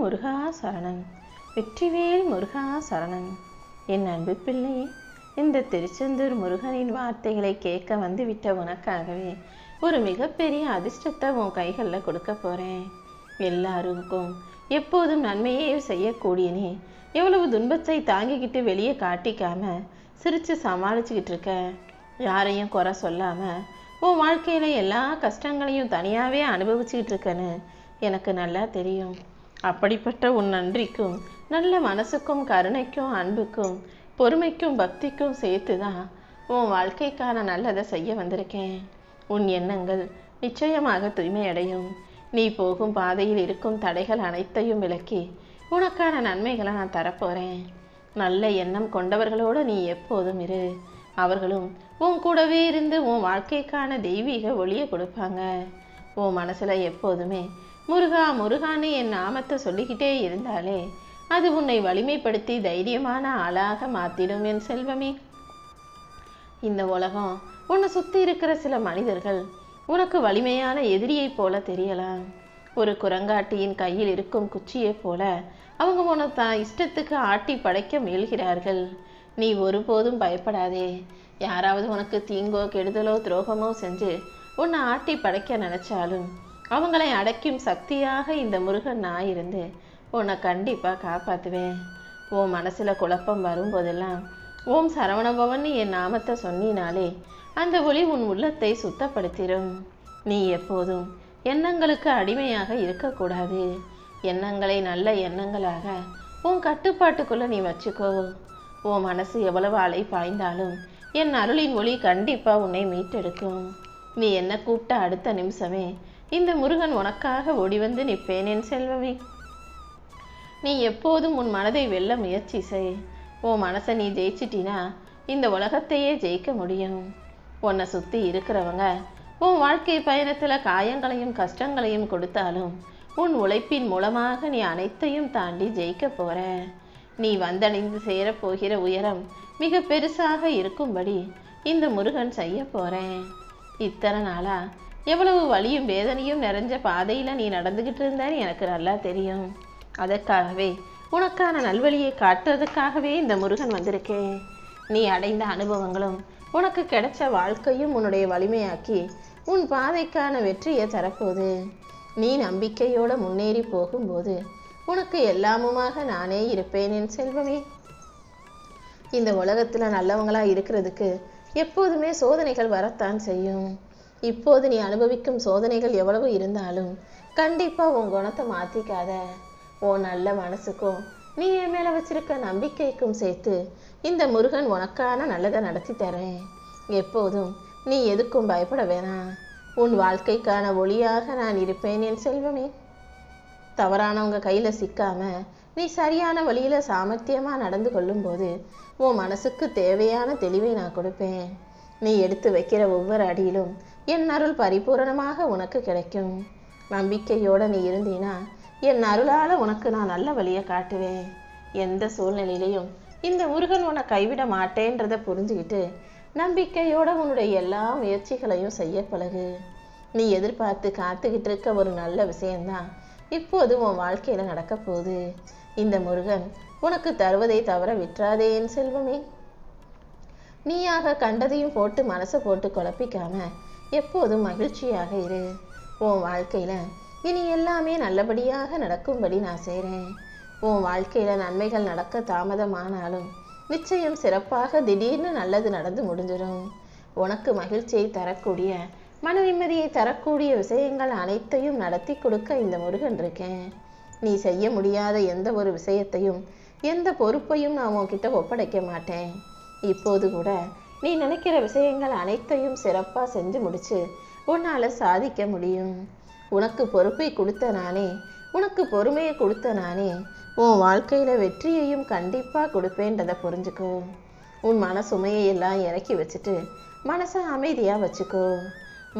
முருகா சரணம், வெற்றிவேல் முருகா சரணம். என் அன்பு பிள்ளையே, இந்த திருச்செந்தூர் முருகனின் வார்த்தைகளை கேட்க வந்து விட்ட உனக்காகவே ஒரு மிகப்பெரிய அதிர்ஷ்டத்தை உன் கைகளில் கொடுக்க போகிறேன். எல்லாருக்கும் எப்போதும் நன்மையே செய்யக்கூடிய நீ எவ்வளவு துன்பத்தை தாங்கிக்கிட்டு வெளியே காட்டிக்காம சிரித்து சமாளிச்சுக்கிட்டு இருக்க. யாரையும் குறை சொல்லாமல் உன் வாழ்க்கையில் எல்லா கஷ்டங்களையும் தனியாகவே அனுபவிச்சுக்கிட்டு இருக்கன்னு எனக்கு நல்லா தெரியும். அப்படிப்பட்ட உன் நன்றிக்கும் நல்ல மனசுக்கும் கருணைக்கும் அன்புக்கும் பொறுமைக்கும் பக்திக்கும் சேர்த்து தான் உன் வாழ்க்கைக்கான நல்லதை செய்ய வந்திருக்கேன். உன் எண்ணங்கள் நிச்சயமாக தூய்மையடையும். நீ போகும் பாதையில் இருக்கும் தடைகள் அனைத்தையும் விலக்கி உனக்கான நன்மைகளை நான் தரப்போகிறேன். நல்ல எண்ணம் கொண்டவர்களோடு நீ எப்போதும் இரு. அவர்களும் உன் கூடவே இருந்து உன் வாழ்க்கைக்கான தெய்வீக ஒளியை கொடுப்பாங்க. உன் மனசில் எப்போதுமே முருகா முருகான்னு என் நாமத்தை சொல்லிக்கிட்டே இருந்தாலே அது உன்னை வலிமைப்படுத்தி தைரியமான ஆளாக மாற்றிடும் என் செல்வமே. இந்த உலகம் உன்னை சுற்றி இருக்கிற சில மனிதர்கள் உனக்கு வலிமையான எதிரியைப் போல தெரியலாம். ஒரு குரங்காட்டியின் கையில் இருக்கும் குச்சியைப் போல அவங்க உன்னை தான் இஷ்டத்துக்கு ஆட்டி படைக்க முயல்கிறார்கள். நீ ஒருபோதும் பயப்படாதே. யாராவது உனக்கு தீங்கோ கெடுதலோ துரோகமோ செஞ்சு உன்னை ஆட்டி படைக்க நினைச்சாலும் அவங்களை அடைக்கும் சக்தியாக இந்த முருகன் நான் இருந்து உன்னை கண்டிப்பாக காப்பாற்றுவேன். உன் மனசில் குழப்பம் வரும்போதெல்லாம் ஓம் சரவணபவன் என் நாமத்தை சொன்னினாலே அந்த ஒளி உன் உள்ளத்தை சுத்தப்படுத்திடும். நீ எப்போதும் எண்ணங்களுக்கு அடிமையாக இருக்கக்கூடாது. எண்ணங்களை நல்ல எண்ணங்களாக உன் கட்டுப்பாட்டுக்குள்ளே நீ வச்சுக்கோ. உன் மனசு எவ்வளவு அலை பாய்ந்தாலும் என் அருளின் ஒளி கண்டிப்பாக உன்னை மீட்டெடுக்கும். நீ என்ன கூப்பிட்ட அடுத்த நிமிஷமே இந்த முருகன் உனக்காக ஓடி வந்து நிற்பேன் என் செல்வமே. நீ எப்போதும் உன் மனதை வெல்ல முயற்சி செய். உன் மனசை நீ ஜெயிச்சிட்டினா இந்த உலகத்தையே ஜெயிக்க முடியும். உன்னை சுற்றி இருக்கிறவங்க உன் வாழ்க்கை பயணத்தில் காயங்களையும் கஷ்டங்களையும் கொடுத்தாலும் உன் உழைப்பின் மூலமாக நீ அனைத்தையும் தாண்டி ஜெயிக்க போகிற. நீ வந்தடைந்து சேரப்போகிற உயரம் மிக பெருசாக இருக்கும்படி இந்த முருகன் செய்ய போகிறேன். இத்தனை நாளாக எவ்வளவு வலியும் வேதனையும் நிறைஞ்ச பாதையில் நீ நடந்துக்கிட்டு இருந்தேன்னு எனக்கு நல்லா தெரியும். அதற்காகவே உனக்கான நல்வழியை காட்டுறதுக்காகவே இந்த முருகன் வந்திருக்கேன். நீ அடைந்த அனுபவங்களும் உனக்கு கிடைச்ச வாழ்க்கையும் உன்னுடைய வலிமையாக்கி உன் பாதைக்கான வெற்றியை தரப்போகுது. நீ நம்பிக்கையோடு முன்னேறி போகும்போது உனக்கு எல்லாமுமாக நானே இருப்பேன் என் செல்வமே. இந்த உலகத்தில் நல்லவங்களாக இருக்கிறதுக்கு எப்போதுமே சோதனைகள் வரத்தான் செய்யும். இப்போது நீ அனுபவிக்கும் சோதனைகள் எவ்வளவு இருந்தாலும் கண்டிப்பாக உன் குணத்தை மாற்றிக்காத. உன் நல்ல மனசுக்கும் நீ என் மேலே வச்சிருக்க நம்பிக்கைக்கும் சேர்த்து இந்த முருகன் உனக்கான நல்லதை நடத்தி தரேன். எப்போதும் நீ எதுக்கும் பயப்பட வேணாம். உன் வாழ்க்கைக்கான ஒளியாக நான் இருப்பேன் என் செல்வமே. தவறானவங்க கையில் சிக்காம நீ சரியான வழியில் சாமர்த்தியமாக நடந்து கொள்ளும்போது உன் மனசுக்கு தேவையான தெளிவை நான் கொடுப்பேன். நீ எடுத்து வைக்கிற ஒவ்வொரு அடியிலும் என் அருள் பரிபூரணமாக உனக்கு கிடைக்கும். நம்பிக்கையோடு நீ இருந்தீனா என் அருளால் உனக்கு நான் நல்ல வழியை காட்டுவேன். எந்த சூழ்நிலையிலையும் இந்த முருகன் உன்னை கைவிட மாட்டேன்றதை புரிஞ்சுக்கிட்டு நம்பிக்கையோட உன்னுடைய எல்லா முயற்சிகளையும் செய்ய பழகு. நீ எதிர்பார்த்து காத்துக்கிட்டு இருக்க ஒரு நல்ல விஷயம்தான் இப்போது உன் வாழ்க்கையில் நடக்க போகுது. இந்த முருகன் உனக்கு தருவதை தவற விட்டுறாதே என் செல்வமே. நீயாக கண்டதையும் போட்டு மனசை போட்டு குழப்பிக்காம எப்போதும் மகிழ்ச்சியாக இரு. உன் வாழ்க்கையில் இனி எல்லாமே நல்லபடியாக நடக்கும்படி நான் செய்கிறேன். உன் வாழ்க்கையில் நன்மைகள் நடக்க தாமதமானாலும் நிச்சயம் சிறப்பாக திடீர்னு நல்லது நடந்து முடிஞ்சிடும். உனக்கு மகிழ்ச்சியை தரக்கூடிய மன நிம்மதியை தரக்கூடிய விஷயங்கள் அனைத்தையும் நடத்தி கொடுக்க இந்த முருகன் இருக்கேன். நீ செய்ய முடியாத எந்த ஒரு விஷயத்தையும் எந்த பொறுப்பையும் நான் உன்கிட்ட ஒப்படைக்க மாட்டேன். இப்போது கூட நீ நினைக்கிற விஷயங்கள் அனைத்தையும் சிறப்பாக செஞ்சு முடிச்சு உன்னால் சாதிக்க முடியும். உனக்கு பொறுப்பை கொடுத்த நானே, உனக்கு பொறுமையை கொடுத்த நானே உன் வாழ்க்கையில் வெற்றியையும் கண்டிப்பாக கொடுப்பேன்றதை புரிஞ்சுக்கோ. உன் மன சுமையை எல்லாம் இறக்கி வச்சுட்டு மனசை அமைதியாக வச்சுக்கோ.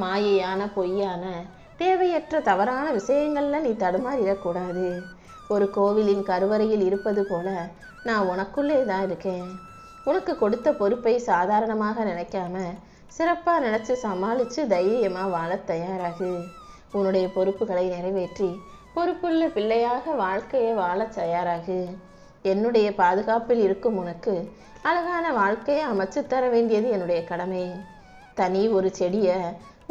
மாயையான பொய்யான தேவையற்ற தவறான விஷயங்களில் நீ தடுமாறிடக்கூடாது. ஒரு கோவிலின் கருவறையில் இருப்பது போல நான் உனக்குள்ளே தான் இருக்கேன். உனக்கு கொடுத்த பொறுப்பை சாதாரணமாக நினைக்காம சிறப்பாக நினச்சி சமாளித்து தைரியமாக வாழ தயாராகு. உன்னுடைய பொறுப்புகளை நிறைவேற்றி பொறுப்புள்ள பிள்ளையாக வாழ்க்கையை வாழத் தயாராகு. என்னுடைய பாதுகாப்பில் இருக்கும் உனக்கு அழகான வாழ்க்கையை அமைச்சு தர வேண்டியது என்னுடைய கடமை. தனி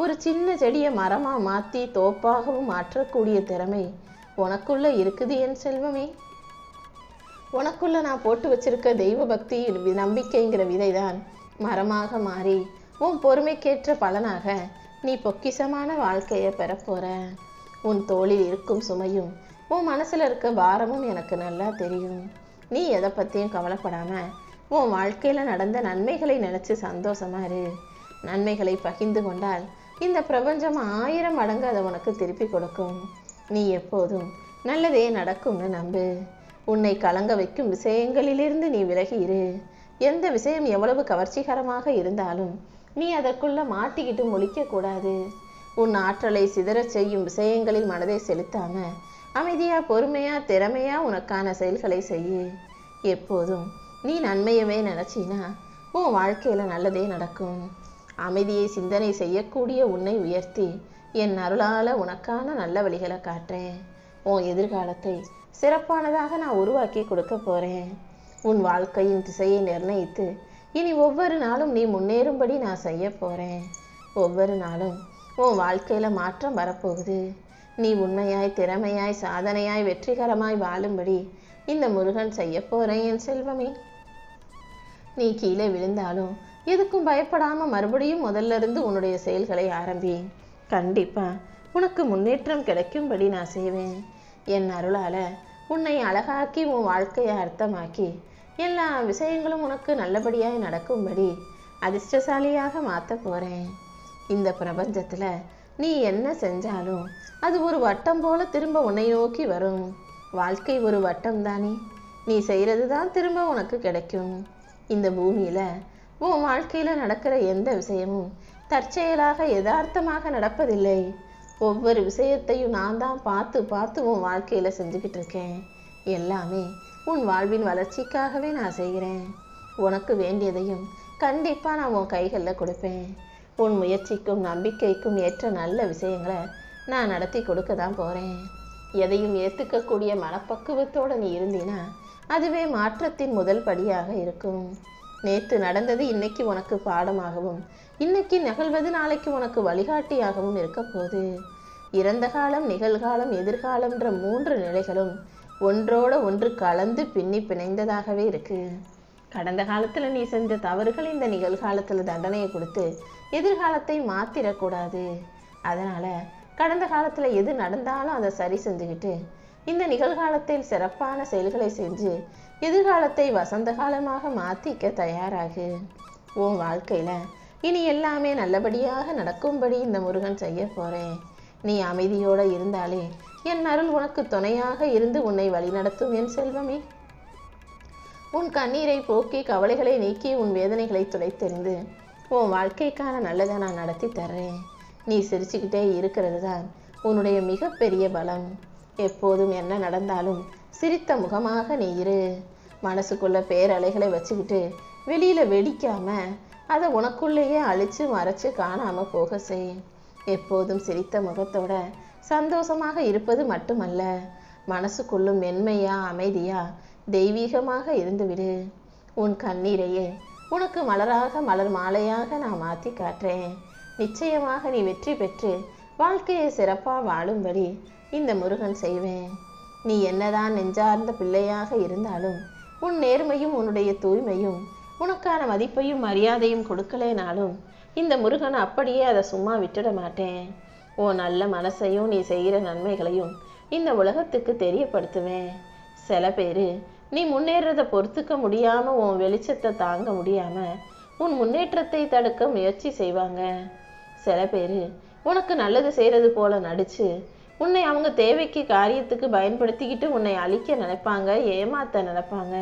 ஒரு சின்ன செடியை மரமா மாற்றி தோப்பாகவும் மாற்றக்கூடிய திறமை உனக்குள்ள இருக்குது என் செல்வமே. உனக்குள்ள நான் போட்டு வச்சிருக்க தெய்வ பக்தி நம்பிக்கைங்கிற விதைதான் மரமாக மாறி உன் பொறுமைக்கேற்ற பலனாக நீ பொக்கிஷமான வாழ்க்கையை பெறப்போற. உன் தோளில் இருக்கும் சுமையும் உன் மனசுல இருக்க பாரமும் எனக்கு நல்லா தெரியும். நீ எதை பற்றியும் கவலைப்படாம உன் வாழ்க்கையில நடந்த நன்மைகளை நினைச்சு சந்தோஷமா இரு. நன்மைகளை பகிர்ந்து கொண்டால் இந்த பிரபஞ்சம் 1000 மடங்கு அதை உனக்கு திருப்பி கொடுக்கும். நீ எப்போதும் நல்லதே நடக்கும்னு நம்பு. உன்னை கலங்க வைக்கும் விஷயங்களிலிருந்து நீ விலகி இரு. எந்த விஷயம் எவ்வளவு கவர்ச்சிகரமாக இருந்தாலும் நீ அதற்குள்ள மாட்டிக்கிட்டு முழிக்க கூடாது. உன் ஆற்றலை சிதறச் செய்யும் விஷயங்களில் மனதை செலுத்தாம அமைதியா பொறுமையா திறமையா உனக்கான செயல்களை செய்யு. எப்போதும் நீ நன்மையவே நினைச்சினா உன் வாழ்க்கையில நல்லதே நடக்கும். அமைதியை சிந்தனை செய்யக்கூடிய உன்னை உயர்த்தி என் அருளால உனக்கான நல்ல வழிகளை காட்டுறேன். உன் எதிர்காலத்தை சிறப்பானதாக நான் உருவாக்கி கொடுக்க போறேன். உன் வாழ்க்கையின் திசையை நிர்ணயித்து இனி ஒவ்வொரு நாளும் நீ முன்னேறும்படி நான் செய்ய போறேன். ஒவ்வொரு நாளும் உன் வாழ்க்கையில மாற்றம் வரப்போகுது. நீ உண்மையாய் திறமையாய் சாதனையாய் வெற்றிகரமாய் வாழும்படி இந்த முருகன் செய்ய போறேன் என் செல்வமே. நீ கீழே விழுந்தாலும் எதுக்கும் பயப்படாம மறுபடியும் முதல்ல இருந்து உன்னுடைய செயல்களை ஆரம்பி. கண்டிப்பா உனக்கு முன்னேற்றம் கிடைக்கும்படி நான் செய்வேன். என் அருளால உன்னை அழகாக்கி உன் வாழ்க்கையை அர்த்தமாக்கி எல்லா விஷயங்களும் உனக்கு நல்லபடியாய் நடக்கும்படி அதிர்ஷ்டசாலியாக மாற்ற போறேன். இந்த பிரபஞ்சத்துல நீ என்ன செஞ்சாலும் அது ஒரு வட்டம் போல திரும்ப உன்னை நோக்கி வரும். வாழ்க்கை ஒரு வட்டம் தானே. நீ செய்யறது தான் திரும்ப உனக்கு கிடைக்கும். இந்த பூமியில உன் வாழ்க்கையில நடக்கிற எந்த விஷயமும் தற்செயலாக யதார்த்தமாக நடப்பதில்லை. ஒவ்வொரு விஷயத்தையும் நான் தான் பார்த்து உன் வாழ்க்கையில செஞ்சுக்கிட்டு இருக்கேன். எல்லாமே உன் வாழ்வின் வளர்ச்சிக்காகவே நான் செய்கிறேன். உனக்கு வேண்டியதையும் கண்டிப்பா நான் உன் கைகளில் கொடுப்பேன். உன் முயற்சிக்கும் நம்பிக்கைக்கும் ஏற்ற நல்ல விஷயங்களை நான் நடத்தி கொடுக்க தான் போறேன். எதையும் ஏற்றுக்கக்கூடிய மனப்பக்குவத்தோடு நீ இருந்தீனா அதுவே மாற்றத்தின் முதல் படியாக இருக்கும். நேற்று நடந்தது இன்னைக்கு உனக்கு பாடமாகவும் இன்னைக்கு நிகழ்வது நாளைக்கு உனக்கு வழிகாட்டியாகவும் இருக்க போகுது. இறந்த காலம் நிகழ்காலம் எதிர்காலம்ன்ற 3 நிலைகளும் ஒன்றோட ஒன்று கலந்து பின்னி பிணைந்ததாகவே இருக்கு. கடந்த காலத்துல நீ செஞ்ச தவறுகள் இந்த நிகழ்காலத்துல தண்டனையை கொடுத்து எதிர்காலத்தை மாத்திரக்கூடாது. அதனால கடந்த காலத்துல எது நடந்தாலும் அதை சரி செஞ்சுக்கிட்டு இந்த நிகழ்காலத்தில் சிறப்பான செயல்களை செஞ்சு எதிர்காலத்தை வசந்த காலமாக மாத்திக்க தயாராகு. உன் வாழ்க்கையில இனி எல்லாமே நல்லபடியாக நடக்கும்படி இந்த முருகன் செய்ய போறேன். நீ அமைதியோட இருந்தாலே என் அருள் உனக்கு துணையாக இருந்து உன்னை வழிநடத்தும் என் செல்வமே. உன் கண்ணீரை போக்கி கவலைகளை நீக்கி உன் வேதனைகளை துடைத்தெறிந்து உன் வாழ்க்கைக்கான நல்லதை நான் நடத்தி தர்றேன். நீ சிரிச்சுக்கிட்டே இருக்கிறது தான் உன்னுடைய மிகப்பெரிய பலம். எப்போதும் என்ன நடந்தாலும் சிரித்த முகமாக நீ இரு. மனசுக்குள்ள பேரலைகளை வச்சுக்கிட்டு வெளியில வெடிக்காம அதை உனக்குள்ளேயே அழிச்சு மறைச்சு காணாம போக செய். எப்போதும் சிரித்த முகத்தோட சந்தோஷமாக இருப்பது மட்டுமல்ல, மனசுக்குள்ளும் மென்மையா அமைதியா தெய்வீகமாக இருந்துவிடு. உன் கண்ணீரையே உனக்கு மலராக மலர் மாலையாக நான் மாற்றி காட்டுறேன். நிச்சயமாக நீ வெற்றி பெற்று வாழ்க்கையை சிறப்பாக வாழும்படி இந்த முருகன் செய்வேன். நீ என்னதான் நெஞ்சார்ந்த பிள்ளையாக இருந்தாலும் உன் நேர்மையும் உன்னுடைய தூய்மையும் உனக்கான மதிப்பையும் மரியாதையும் கொடுக்கலேனாலும் இந்த முருகன் அப்படியே அதை சும்மா விட்டுட மாட்டேன். உன் நல்ல மனசையும் நீ செய்கிற நன்மைகளையும் இந்த உலகத்துக்கு தெரியப்படுத்துவேன். சில பேர் நீ முன்னேறதை பொறுத்துக்க முடியாம உன் வெளிச்சத்தை தாங்க முடியாம உன் முன்னேற்றத்தை தடுக்க முயற்சி செய்வாங்க. சில பேர் உனக்கு நல்லது செய்யறது போல நடிச்சு உன்னை அவங்க தேவைக்கு காரியத்துக்கு பயன்படுத்திக்கிட்டு உன்னை அழிக்க நினைப்பாங்க, ஏமாத்த நினைப்பாங்க,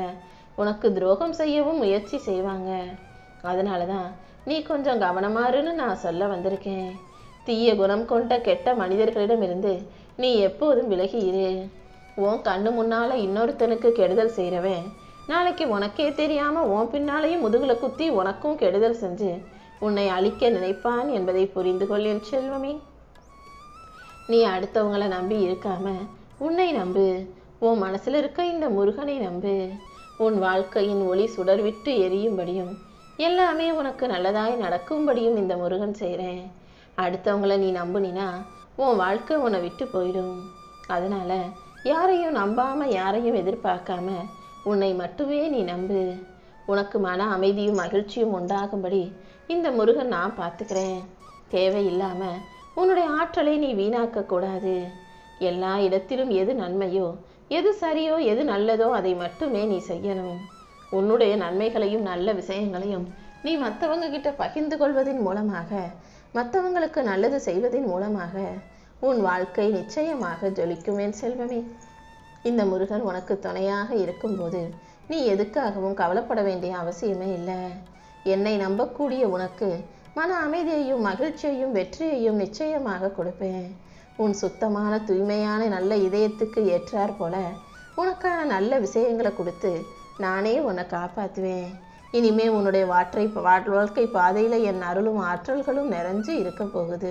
உனக்கு துரோகம் செய்யவும் முயற்சி செய்வாங்க. அதனாலதான் நீ கொஞ்சம் கவனமாருன்னு நான் சொல்ல வந்திருக்கேன். தீய குணம் கொண்ட கெட்ட மனிதர்களிடமிருந்து நீ எப்போதும் விலகி இரு. உன் கண்ணு முன்னால இன்னொருத்தனுக்கு கெடுதல் செய்யறவன் நாளைக்கு உனக்கே தெரியாம உன் பின்னாலையும் முதுகுல குத்தி உனக்கும் கெடுதல் செஞ்சு உன்னை அழிக்க நினைப்பான் என்பதை புரிந்து கொள் என் செல்வமே. நீ அடுத்தவங்களை நம்பி இருக்காம உன்னை நம்பு. உன் மனசுல இருக்க இந்த முருகனை நம்பு. உன் வாழ்க்கையின் ஒளி சுடர் விட்டு எரியும்படியும் எல்லாமே உனக்கு நல்லதாய் நடக்கும்படியும் இந்த முருகன் செய்கிறேன். அடுத்தவங்கள நீ நம்புனினா உன் வாழ்க்கை உன்னை விட்டு போயிடும். அதனால யாரையும் நம்பாம யாரையும் எதிர்பார்க்காம உன்னை மட்டுமே நீ நம்பு. உனக்கு மன அமைதியும் மகிழ்ச்சியும் உண்டாகும்படி இந்த முருகன் நான் பார்த்துக்கிறேன். தேவையில்லாம உன்னுடைய ஆற்றலை நீ வீணாக்க கூடாது. எல்லா இடத்திலும் எது நன்மையோ, எது சரியோ, எது நல்லதோ அதை மட்டுமே நீ செய்யணும். உன்னுடைய நன்மைகளையும் நல்ல விஷயங்களையும் நீ மற்றவங்க கிட்ட பகிர்ந்து கொள்வதன் மூலமாக, மற்றவங்களுக்கு நல்லது செய்வதன் மூலமாக உன் வாழ்க்கை நிச்சயமாக ஜொலிக்கும் என் செல்வமே. இந்த முருகன் உனக்கு துணையாக இருக்கும்போது நீ எதுக்காகவும் கவலைப்பட வேண்டிய அவசியமே இல்லை. என்னை நம்பக்கூடிய உனக்கு மன அமைதியையும் மகிழ்ச்சியையும் வெற்றியையும் நிச்சயமாக கொடுப்பேன். உன் சுத்தமான தூய்மையான நல்ல இதயத்துக்கு ஏற்றார் போல உனக்கான நல்ல விஷயங்களை கொடுத்து நானே உன்னை காப்பாற்றுவேன். இனிமே உன்னுடைய வாழ்க்கை பாதையில் என் அருளும் ஆற்றல்களும் நிறைஞ்சு இருக்க போகுது.